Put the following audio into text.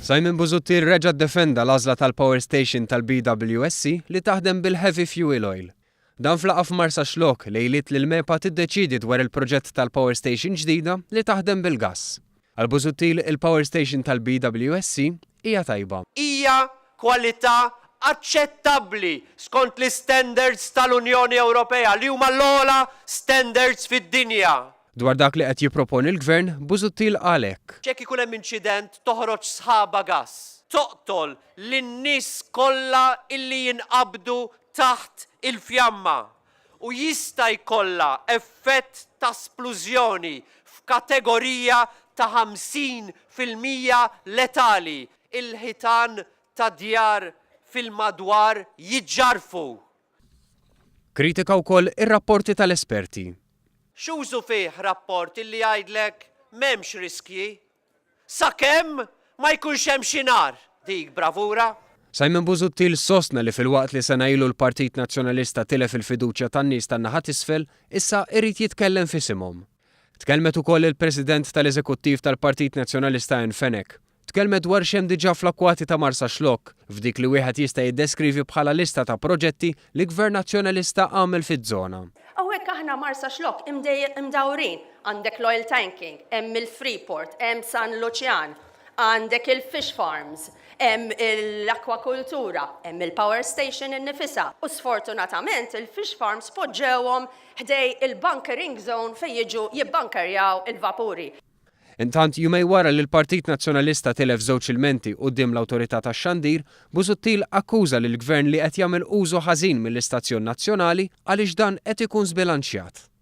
Simon Busuttil reġa' ddefenda l-għażla tal-Power Station tal-BWSC li taħdem bil-heavy fuel oil. Dan flaqa f'Marsa Xlok li jliet li l-MEPA tiddeċiedi dwar il-proġett tal-Power Station ġdida li taħdem bil-gass. Għal Busuttil il-Power Station tal-BWSC hija tajba. Hija kwalità aċċettabbli skont l-standards tal-Unjoni Ewropea li huma l-ogħla standards fid-dinja. Dwar dak li qed jipproponi l-Gvern, Busuttil qal hekk. Ċekk ikun hemm inċident toħroġ sħaba gass. Toqtol lin-nies kollha illi jinqabdu taħt il-fjamma u jista' jkollha effett ta' splużjoni f'kategorija ta' 50% letali. Il-ħitan ta' djar fil-madwar jiġġarfu. Kritika wkoll ir-rapporti tal-esperti. X'użu fih rapport illi jgħidlek m'hemmx riskji sakemm ma jkunx hemm xi nar. Dik bravura. Simon Busuttil sostna li fil-waqt li sena ilu l-Partit Nazzjonalista tilef il-fiduċja tan-nies tan-naħa t'isfel, issa irid jitkellem f'isimhom. Tkellmet ukoll il-President tal-Eżekuttiv tal-Partit Nazzjonalista Fenek. Tkellmet dwar x'hemm diġà fl-akkwati ta' Marsa Xlok, f'dik li wieħed jista' jiddeskrivi bħala lista ta' proġetti li Gvern Nazzjonalista għamel fiż-żona. Hawnhekk aħna Marsa Xlok imdawrin, għandek l-oil tanking, hemm il-Freeport, hemm San Luċjan, għandek il-fish farms, hemm l-akwakultura, hemm il-power station innifisha. U sfortunatament il-fish farms poġġewhom ħdej il-bunkering zone fejn jiġu jibbankerjaw il-vapuri. Intant jumej wara li l-Partit Nazzjonalista tilef żewġ ilmenti quddiem l-Awtorità tax-Xandir, Busuttil akkuża lill-Gvern li qed jagħmel użu ħażin mill-istazzjon nazzjonali għaliex dan qed ikun żbilanċjat.